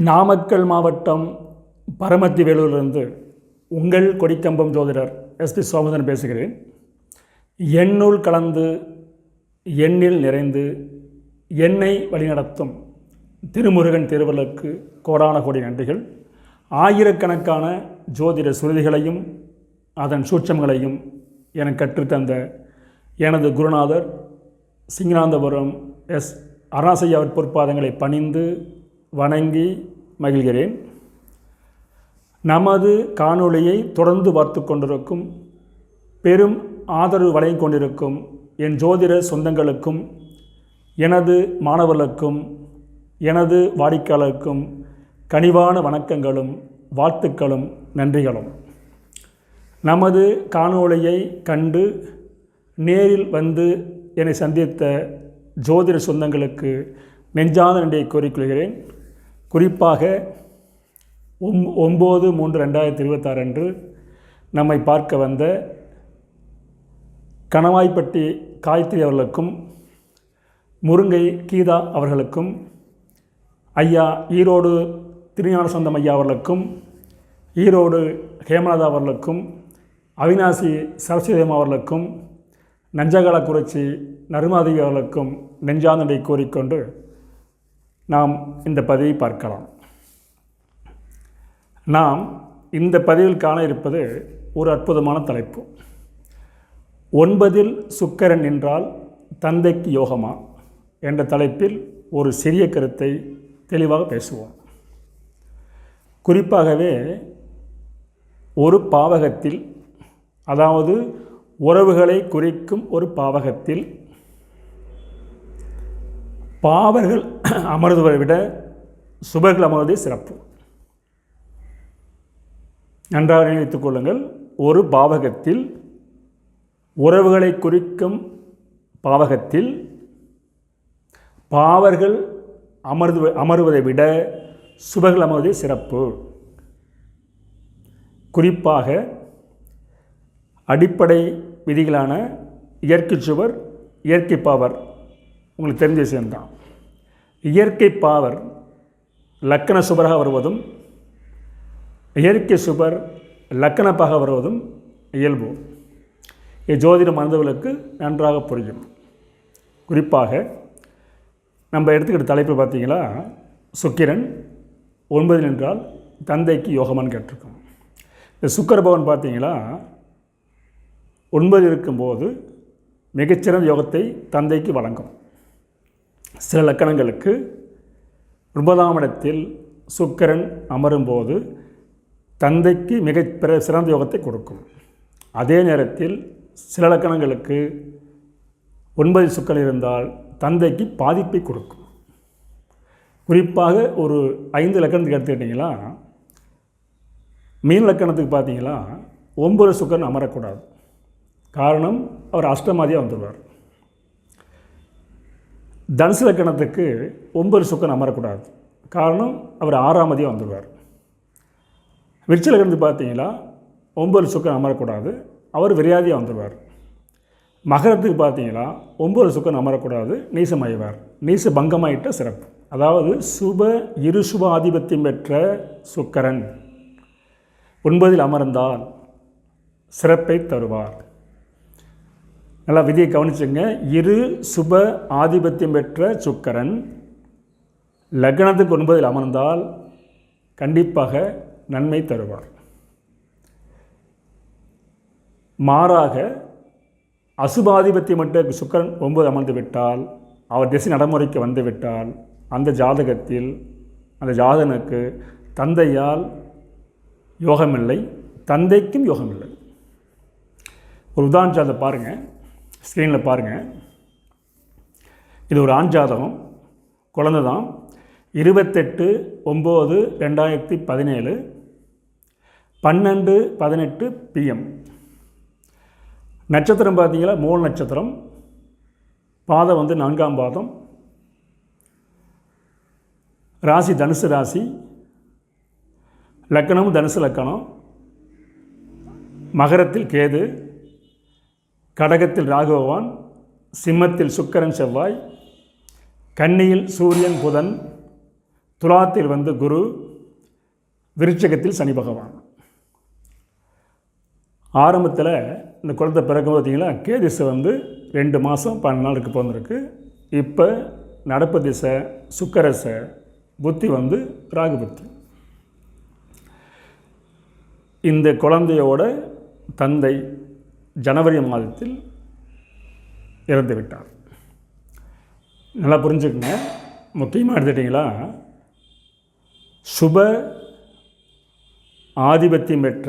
நாமக்கல் மாவட்டம் பரமத்தி வேலூரிலிருந்து உங்கள் கொடிக்கம்பம் ஜோதிடர் எஸ்பி சோமதன் பேசுகிறேன். எண்ணுள் கலந்து எண்ணில் நிறைந்து என்னை வழிநடத்தும் திருமுருகன் திருவள்ளுக்கு கோடான கோடி நன்றிகள். ஆயிரக்கணக்கான ஜோதிட சுருதிகளையும் அதன் சூட்சங்களையும் எனக்கு கற்றுத்தந்த எனது குருநாதர் சிங்கநாதபுரம் எஸ் அருணாசையாவின் பொற்பாதங்களை பணிந்து வணங்கி மகிழ்கிறேன். நமது காணொளியை தொடர்ந்து பார்த்து கொண்டிருக்கும் பெரும் ஆதரவு வழங்கிக் கொண்டிருக்கும் என் ஜோதிட சொந்தங்களுக்கும் எனது மாணவர்களுக்கும் எனது வாடிக்கையாளருக்கும் கனிவான வணக்கங்களும் வாழ்த்துக்களும் நன்றிகளும். நமது காணொளியை கண்டு நேரில் வந்து என்னை சந்தித்த ஜோதிட சொந்தங்களுக்கு நெஞ்சாத நன்றியை கூறிக்கொள்கிறேன். குறிப்பாக 9/3/2026 அன்று நம்மை பார்க்க வந்த கணவாய்ப்பட்டி காயத்ரி அவர்களுக்கும் முருங்கை கீதா அவர்களுக்கும் ஐயா ஈரோடு திருஞான சந்தம் ஐயா அவர்களுக்கும் ஈரோடு ஹேமநாதா அவர்களுக்கும் அவினாசி சரஸ்வதியம் அவர்களுக்கும் நஞ்சகாலக்குறிச்சி நருமாதேவி அவர்களுக்கும் நெஞ்சாந்தனை கூறிக்கொண்டு நாம் இந்த பதிவை பார்க்கலாம். நாம் இந்த பதிவில் காண இருப்பது ஒரு அற்புதமான தலைப்பு. 9 சுக்கிரன் என்றால் தந்தைக்கு யோகமா என்ற தலைப்பில் ஒரு சிறிய கருத்தை தெளிவாக பேசுவோம். குறிப்பாகவே ஒரு பாவகத்தில், அதாவது உறவுகளை குறிக்கும் ஒரு பாவகத்தில் பாவர்கள் அமர்வதை விட சுபர்கள் அமர்வதே சிறப்பு. நன்றாக நினைத்துக் கொள்ளுங்கள். ஒரு பாவகத்தில் உறவுகளை குறிக்கும் பாவகத்தில் பாவர்கள் அமர்வதை விட சுபர்கள் அமர்வதே சிறப்பு. குறிப்பாக அடிப்படை விதிகளான இயற்கை சுவர், இயற்கை பாவர் உங்களுக்கு தெரிஞ்ச விஷயம்தான். இயற்கை பாவர் லக்கண சுபராக வருவதும் இயற்கை சுபர் லக்கணப்பாக வருவதும் இயல்பு. ஜோதிட மனிதர்களுக்கு நன்றாக புரியும். குறிப்பாக நம்ம எடுத்துக்கிட்ட தலைப்பு பார்த்தீங்களா, சுக்கிரன் 9 என்றால் தந்தைக்கு யோகமானு கேட்டிருக்கோம். இந்த சுக்கிர பவன் பார்த்தீங்களா 9 இருக்கும்போது மிகச்சிறந்த யோகத்தை தந்தைக்கு வழங்கும். சில லக்கணங்களுக்கு 9ஆம் இடத்தில் சுக்கிரன் அமரும்போது தந்தைக்கு சிறந்த யோகத்தை கொடுக்கும். அதே நேரத்தில் சில லக்கணங்களுக்கு 9 சுக்கிரன் இருந்தால் தந்தைக்கு பாதிப்பை கொடுக்கும். குறிப்பாக ஒரு 5 லக்கணத்துக்கு எடுத்துக்கிட்டிங்களா, மீன் லக்கணத்துக்கு பார்த்தீங்களா 9 சுக்கிரன் அமரக்கூடாது. காரணம், அவர் அஷ்டமாதியாக வந்துடுவார். தனுசு லக்கணத்துக்கு 9 சுக்கிரன் அமரக்கூடாது. காரணம், அவர் 6ஆம் அதியாக வந்துடுவார். விருச்சிக லக்கணத்துக்கு பார்த்தீங்களா 9 சுக்கிரன் அமரக்கூடாது, அவர் விரையாதியாக வந்துடுவார். மகரத்துக்கு பார்த்தீங்களா 9 சுக்கிரன் அமரக்கூடாது, நீசமாயிவார். நீச பங்கமாயிட்ட சிறப்பு. அதாவது இரு சுப ஆதிபத்தியம் பெற்ற சுக்கிரன் 9 அமர்ந்தால் சிறப்பை தருவார். நல்லா விதியை கவனிச்சுங்க. இரு சுப ஆதிபத்தியம் பெற்ற சுக்கிரன் லக்னத்துக்கு 9 அமர்ந்தால் கண்டிப்பாக நன்மை தருவார். மாறாக அசுபாதிபத்தியம் பெற்ற சுக்கிரன் 9 அமர்ந்து விட்டால், அவர் திசை நடைமுறைக்கு வந்து விட்டால், அந்த ஜாதகத்தில் அந்த ஜாதகனுக்கு தந்தையால் யோகமில்லை, தந்தைக்கும் யோகமில்லை. ஒரு உதாரண ஜாதகம் பாருங்கள், ஸ்க்ரீனில் பாருங்கள். இது ஒரு ஆண் ஜாதகம், குழந்தை தான். 28/9/2017 12:18 PM. நட்சத்திரம் பார்த்தீங்களா மூல நட்சத்திரம், பாதம் 4ஆம் பாதம், ராசி தனுசு ராசி, லக்கணம் தனுசு லக்கணம், மகரத்தில் கேது, கடகத்தில் ராகு பகவான், சிம்மத்தில் சுக்கிரன் செவ்வாய், கன்னியில் சூரியன் புதன், துலாத்தில் குரு, விருச்சிகத்தில் சனி பகவான். ஆரம்பத்தில் இந்த குழந்தை பிறக்கும் பார்த்தீங்களா, கேதிசை 2 மாதம் 12 நாளுக்கு பிறந்திருக்கு. இப்போ நடப்பு திசை சுக்கரசை, புத்தி ராகு புத்தி. இந்த குழந்தையோட தந்தை ஜனவரி மாதத்தில் இறந்து விட்டார். நல்லா புரிஞ்சுக்கங்க. முக்கியமாக எடுத்துட்டிங்களா, சுப ஆதிபத்தியம் பெற்ற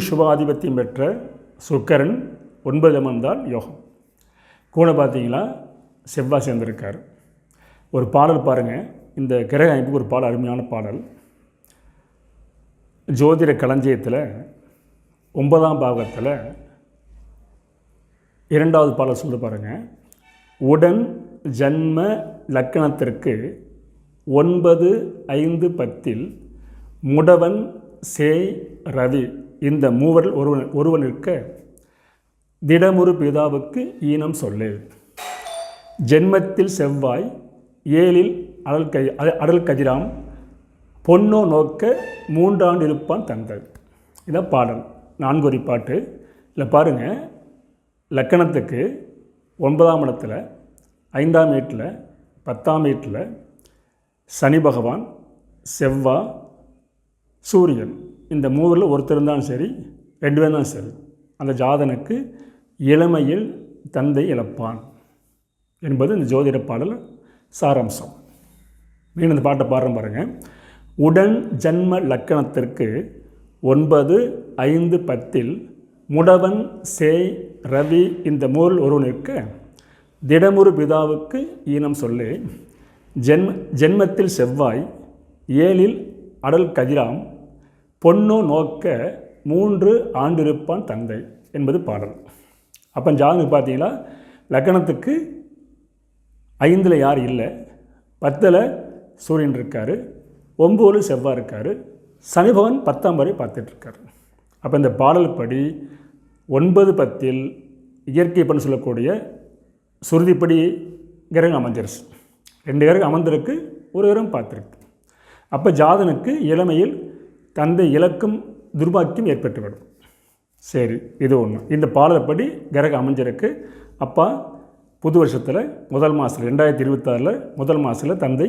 சுப ஆதிபத்தியம் பெற்ற சுக்கரன் 9 அமர்ந்தால் யோகம். கூட பார்த்தீங்களா செவ்வாய் சேர்ந்திருக்கார். ஒரு பாடல் பாருங்கள், இந்த கிரக அமைப்புக்கு ஒரு பாடல், அருமையான பாடல். ஜோதிட களஞ்சியத்தில் 9ஆம் பாகத்தில் 2வது பாடல் சொல்லி பாருங்கள். உடன் ஜன்ம லக்கணத்திற்கு 9, 5, 10 முடவன் சேய் ரவி இந்த மூவரில் ஒருவன் இருக்க திடமுறு பிதாவுக்கு ஈனம் சொல்லு. ஜென்மத்தில் செவ்வாய் 7ல் அடல் கதிராம் பொன்னோ நோக்க 3 ஆண்டு இருப்பான் தந்தை. இதான் பாடல், 4 வரி பாட்டு. இல்லை பாருங்கள், லக்கணத்துக்கு 9ஆம் இடத்துல 5ஆம் வீட்டில் 10ஆம் வீட்டில் சனி பகவான், செவ்வாய், சூரியன், இந்த மூவரில் ஒருத்தர் இருந்தாலும் சரி, 2 பேர் தான் சரி, அந்த ஜாதனுக்கு இளமையில் தந்தை இழப்பான் என்பது இந்த ஜோதிட பாடல் சாராம்சம். மீண்டும் இந்த பாட்டை பாடுறோம் பாருங்கள். உடன் ஜன்ம லக்கணத்திற்கு 9, 5, 10 முடவன் சேய் ரவி இந்த மூவரில் ஒருவன் இருக்க திடமுறு பிதாவுக்கு ஈனம் சொல்லு. ஜென்மத்தில் செவ்வாய் 7ல் அடல் கதிராம் பொன்னோ நோக்க 3 ஆண்டு இருப்பான் தந்தை என்பது பாடல். அப்போ ஜாதகம் பார்த்தீங்களா, லக்கணத்துக்கு 5ல் யார் இல்லை, 10ல் சூரியன் இருக்கார், 9ல் செவ்வாய் இருக்கார், சனி பகவான் 10ஆம் வரை பார்த்துட்ருக்கார். அப்போ இந்த பாடல் படி 9, 10 இயற்கை பண்ண சொல்லக்கூடிய சுருதிப்படி கிரகம் அமைஞ்சிருச்சு. 2 கிரகம் அமர்ந்திருக்கு, ஒரு கிரகம் பார்த்துருக்கு. அப்போ ஜாதனுக்கு இளமையில் தந்தை இலக்கும் துர்பாக்கியம் ஏற்பட்டுவிடும். சரி, இது ஒன்று. இந்த பாடல்படி கிரகம் அமைஞ்சிருக்கு. அப்பா புது வருஷத்தில் முதல் மாதத்தில் 2026 முதல் மாதத்தில் தந்தை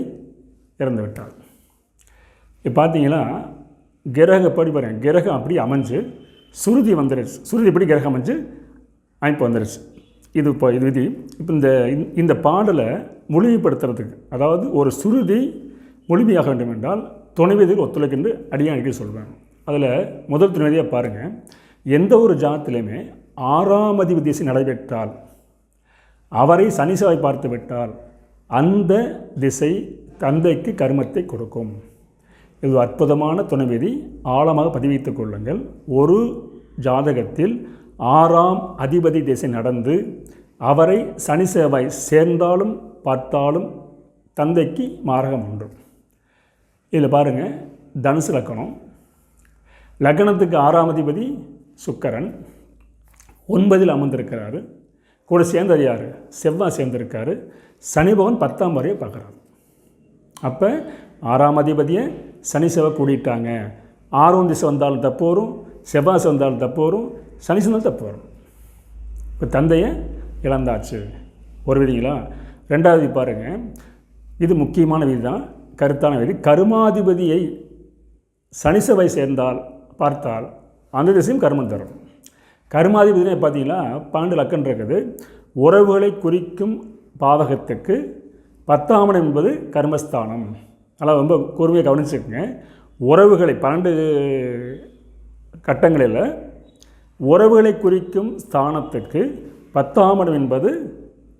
இறந்து விட்டார். இப்போ பார்த்தீங்கன்னா கிரகப்படி பாருங்கள், கிரகம் அப்படி அமைஞ்சு சுருதி வந்துடுச்சு. சுருதிப்படி கிரகம் அமைஞ்சு அமைப்பு வந்துடுச்சு. இது விதி. இப்போ இந்த பாடலை முழுமைப்படுத்துறதுக்கு, அதாவது ஒரு சுருதி முழுமையாக வேண்டும் என்றால் துணைவிதில் ஒத்துழைக்கின்ற அடியானிக்கு சொல்வேன். அதில் முதல் துணைவிதியாக பாருங்கள், எந்த ஒரு ஜாதத்திலையுமே 6ஆம் அதிபதி திசை நடைபெற்றால், அவரை சனி செவ்வாய் பார்த்து விட்டால் அந்த திசை தந்தைக்கு கர்மத்தை கொடுக்கும். இது அற்புதமான துணைவிதி, ஆழமாக பதிவித்துக் கொள்ளுங்கள். ஒரு ஜாதகத்தில் 6ஆம் அதிபதி திசை நடந்து அவரை சனி செவ்வாய் சேர்ந்தாலும் பார்த்தாலும் தந்தைக்கு மாரகம் உண்டு. இதில் பாருங்கள், தனுசு லக்கணம், லக்கணத்துக்கு 6ஆம் அதிபதி சுக்கரன் 9ல் அமர்ந்திருக்கிறாரு. கூட சேர்ந்தது யார், செவ்வாய் சேர்ந்திருக்காரு. சனி பகவான் 10ஆம் வரையை பார்க்குறாரு. அப்போ 6ஆம் அதிபதியை சனி செவ்வாய் கூட்டிட்டாங்க. 6ஆம் திசை வந்தாலும் தப்பு வரும், செவ்வாய் வந்தாலும் தப்பு வரும், சனி வந்தாலும் தப்பு வரும். இப்போ தந்தையை இழந்தாச்சு ஒரு விதிங்களா. 2வது பாருங்கள், இது முக்கியமான விதி தான், கருத்தான விதி. கருமாதிபதியை சனி செவ்வாய் சேர்ந்தால் பார்த்தால் அந்த திசையும் கர்மம் தரும். கர்மாதிபதினே பார்த்தீங்கன்னா 12 லக்கணம் இருக்குது. உறவுகளை குறிக்கும் பாவகத்துக்கு 10ஆம் இடம் என்பது கர்மஸ்தானம். அதனால் ரொம்ப கூர்மையாக கவனிச்சுக்கோங்க. உறவுகளை 12 கட்டங்களில் உறவுகளை குறிக்கும் ஸ்தானத்துக்கு 10ஆம் இடம் என்பது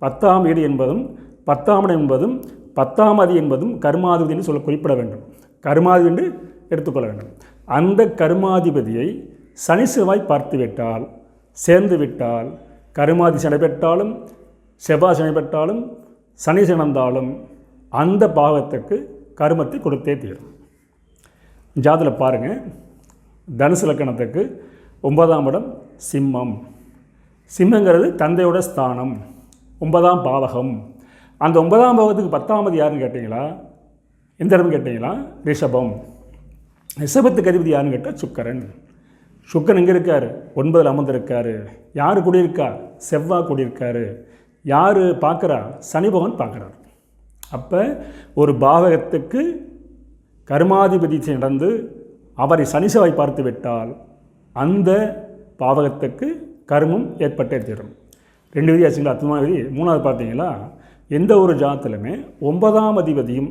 10ஆம் வீடு என்பதும் 10ஆம் இடம் என்பதும் 10ஆம் அதி என்பதும் கர்மாதிபதி என்று சொல்ல குறிப்பிட வேண்டும். கர்மாதிபதி என்று எடுத்துக்கொள்ள வேண்டும். அந்த கர்மாதிபதியை சனி செவ்வாய் பார்த்து விட்டால், சேர்ந்து விட்டால், கர்மாதி நடைபெற்றாலும் செவ்வாய் நடைபெற்றாலும் சனி சிறந்தாலும் அந்த பாவத்துக்கு கர்மத்தை கொடுத்தே தீரும். ஜாதத்தில் பாருங்கள், தனுசு லக்கணத்துக்கு 9ஆம் இடம் சிம்மம், சிம்மங்கிறது தந்தையோட ஸ்தானம், 9ஆம் பாவகம். அந்த 9ஆம் பாவத்துக்கு 10ஆம் அதிபதி யாருன்னு கேட்டிங்களா? எந்த இடம்னு கேட்டிங்களா? ரிஷபம். ரிஷபத்துக்கு அதிபதி யாருன்னு கேட்டால் சுக்கிரன். சுக்கிரன் எங்கே இருக்கார்? 9ல் அமர்ந்திருக்கார். யார் கூடியிருக்கா? செவ்வாய் கூடியிருக்காரு. யார் பார்க்குறா? சனி பகவான் பார்க்குறார். அப்போ ஒரு பாவகத்துக்கு கர்மாதிபதி நடந்து அவரை சனி செவ்வாய் பார்த்து விட்டால் அந்த பாவகத்துக்கு கர்மம் ஏற்பட்டே தீரும். 2 விதி ஆச்சுங்களா? அற்புதமான விதி. 3வது பார்த்தீங்களா, எந்த ஒரு ஜாதத்திலுமே 9ஆம் அதிபதியும்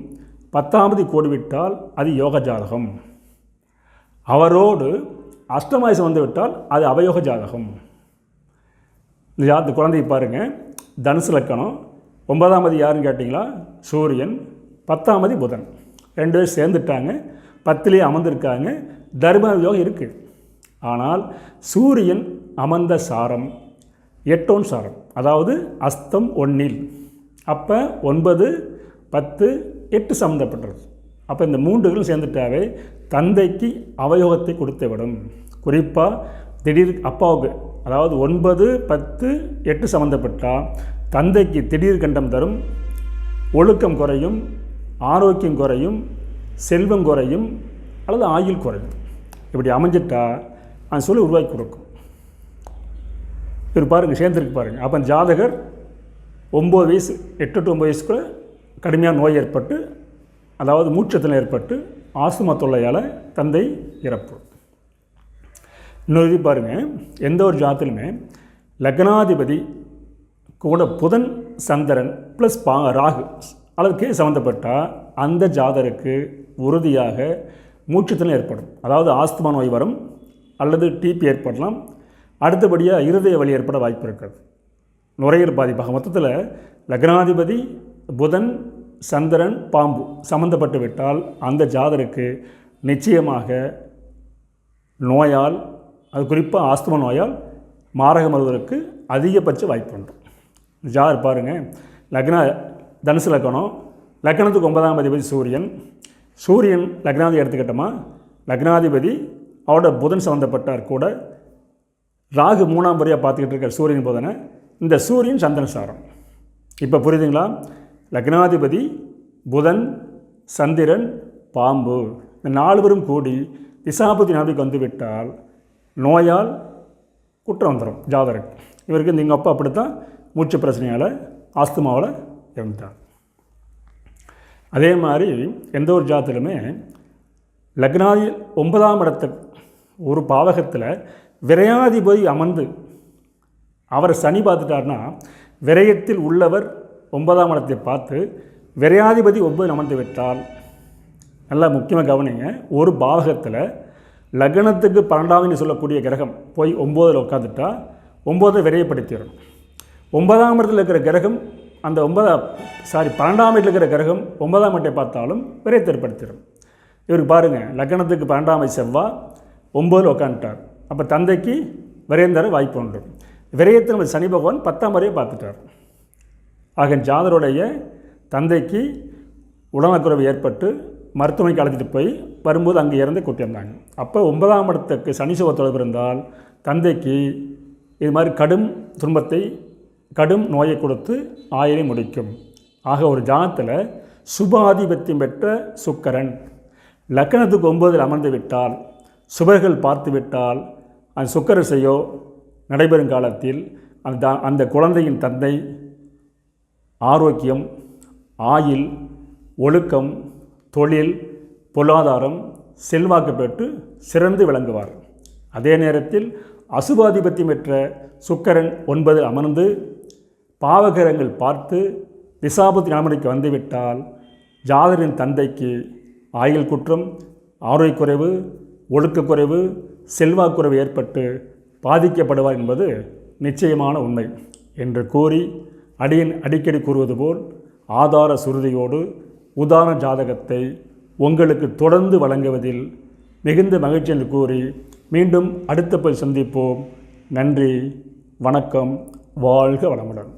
10ஆம் அதிபதி கூடிவிட்டால் அது யோக ஜாதகம். அவரோடு அஷ்டமாயுசம் வந்து விட்டால் அது அவயோக ஜாதகம். இந்த ஜாதக குழந்தையை பாருங்கள், தனுசு லக்கணம், 9ஆம் அதிபதி யாருன்னு கேட்டிங்களா? சூரியன், 10ஆம் அதிபதி புதன். 2 பேர் சேர்ந்துட்டாங்க, 10லேயே அமர்ந்திருக்காங்க. தர்ம யோகம் இருக்குது. ஆனால் சூரியன் அமர்ந்த சாரம் 8 சாரம், அதாவது அஸ்தம் 1. அப்போ 9, 10, 8 சம்மந்தப்பட்டது. அப்போ இந்த 3 சேர்ந்துட்டாவே தந்தைக்கு அவயோகத்தை கொடுத்து விடும். குறிப்பாக திடீர் அப்பாவுக்கு, அதாவது 9, 10, 8 சம்மந்தப்பட்டால் தந்தைக்கு திடீர் கண்டம் தரும், ஒழுக்கம் குறையும், ஆரோக்கியம் குறையும், செல்வம் குறையும், அல்லது ஆயுள் குறையும். இப்படி அமைஞ்சிட்டா அந்த சொல்லி உருவாக்கி கொடுக்கும். இவர் பாருங்கள், சேர்ந்துருக்கு பாருங்கள். அப்போ ஜாதகர் 9 வயசு, 8 to 9 வயசுக்குள்ள கடுமையான நோய் ஏற்பட்டு, அதாவது மூச்சத்தில் ஏற்பட்டு ஆஸ்துமா தொல்லையால் தந்தை இறப்பு. இன்னொரு இது பாருங்கள், எந்த ஒரு ஜாதத்திலுமே லக்னாதிபதி கூட புதன், சந்திரன் ப்ளஸ் ராகு அளவுக்கு சம்மந்தப்பட்டால் அந்த ஜாதகருக்கு உறுதியாக மூச்சுத்திணறல் ஏற்படும். அதாவது ஆஸ்துமா நோய் வரும், அல்லது டிபி ஏற்படலாம். அடுத்தபடியாக இருதய வலி ஏற்பட வாய்ப்பு இருக்கிறது, நுரையீரல் பாதிப்பாக. மொத்தத்தில் லக்னாதிபதி புதன், சந்திரன், பாம்பு சம்மந்தப்பட்டு விட்டால் அந்த ஜாதகருக்கு நிச்சயமாக நோயால், அது குறிப்பாக ஆஸ்துமா நோயால் மாரகம் வருவதற்கு அதிகபட்ச வாய்ப்பு உண்டு. ஜாதகர் பாருங்கள், தனுசு லக்கணம், லக்கணத்துக்கு 9ஆம் அதிபதி சூரியன். சூரியன் லக்னாதிபதி எடுத்துக்கிட்டோமா, லக்னாதிபதி அவரோட புதன் சம்மந்தப்பட்டார் கூட. ராகு 3ஆம் முறையாக பார்த்துக்கிட்டு இருக்கார் சூரியன் புதனை. இந்த சூரியன் சந்திரன் சாரம். இப்போ புரியுதுங்களா? லக்னாதிபதி புதன், சந்திரன், பாம்பு, இந்த 4 பேரும் கூடி திசாபதி நாபிக்கு வந்து விட்டால் நோயால் குற்றம் வந்துடும் ஜாதகருக்கு. இவருக்கு இந்த எங்கள் அப்பா அப்படித்தான் மூச்சு பிரச்சனையால் ஆஸ்துமாவில் இறந்துட்டார். அதே மாதிரி எந்த ஒரு ஜாதத்திலுமே லக்னாதி 9ஆம் இடத்துக்கு ஒரு பாவகத்தில் விரையாதிபதி அமர்ந்து அவரை சனி பார்த்துட்டார்னா, விரயத்தில் உள்ளவர் 9ஆம் இடத்தை பார்த்து விரையாதிபதி 9 அமர்ந்து விட்டால், நல்லா முக்கியமாக கவனிங்க, ஒரு பாவகத்தில் லக்னத்துக்கு 12ஆம் சொல்லக்கூடிய கிரகம் போய் 9ல் உட்காந்துட்டா 9 விரையப்படுத்திடும். 9ஆம் இடத்தில் இருக்கிற கிரகம் அந்த 12ஆம் வீட்டில் இருக்கிற கிரகம் 9ஆம் வீட்டை பார்த்தாலும் விரையத்தை ஏற்படுத்திடும். இவருக்கு பாருங்கள், லக்னத்துக்கு 12ஆம் வீடு செவ்வாய் 9ல் உட்காந்துட்டார். அப்போ தந்தைக்கு விரயம் தர வாய்ப்பு உண்டு. விரயத்தை நம்ம சனி பகவான் 10ஆம் வரையை பார்த்துட்டார். ஆக ஜாதருடைய தந்தைக்கு உடல்நலக்குறைவு ஏற்பட்டு மருத்துவமனைக்கு அழைச்சிட்டு போய் வரும்போது அங்கே இறந்து கூட்டியிருந்தாங்க. அப்போ 9ஆம் இடத்துக்கு சனி செவ்வாய் தொடர்பு இருந்தால் தந்தைக்கு இது மாதிரி கடும் துன்பத்தை, கடும் நோயை கொடுத்து ஆயுளை முடிக்கும். ஆக ஒரு ஜாதத்தில் சுபாதிபத்தியம் பெற்ற சுக்கிரன் லக்னத்துக்கு 9ல் அமர்ந்து விட்டால், சுபர்கள் பார்த்து விட்டால், அந்த சுக்கிரசையோ நடைபெறும் காலத்தில் அந்த குழந்தையின் தந்தை ஆரோக்கியம், ஆயுள், ஒழுக்கம், தொழில், பொருளாதாரம், செல்வாக்கு பெற்று சிறந்து விளங்குவார். அதே நேரத்தில் அசுபாதிபத்தியம் பெற்ற சுக்கிரன் 9ல் அமர்ந்து பாவகிரகங்கள் பார்த்து திசாபுத்தி நாமணிக்கு வந்துவிட்டால் ஜாதகரின் தந்தைக்கு ஆயுள் குற்றம், ஆரோக்கியக்குறைவு, ஒழுக்கக்குறைவு, செல்வாக்குறைவு ஏற்பட்டு பாதிக்கப்படுவார் என்பது நிச்சயமான உண்மை என்று கூறி, அடிக்கடி கூறுவது போல் ஆதார சுருதியோடு உதாரண ஜாதகத்தை உங்களுக்கு தொடர்ந்து வழங்குவதில் மிகுந்த மகிழ்ச்சி என்று கூறி மீண்டும் அடுத்த போய் சந்திப்போம். நன்றி, வணக்கம், வாழ்க வளமுடன்.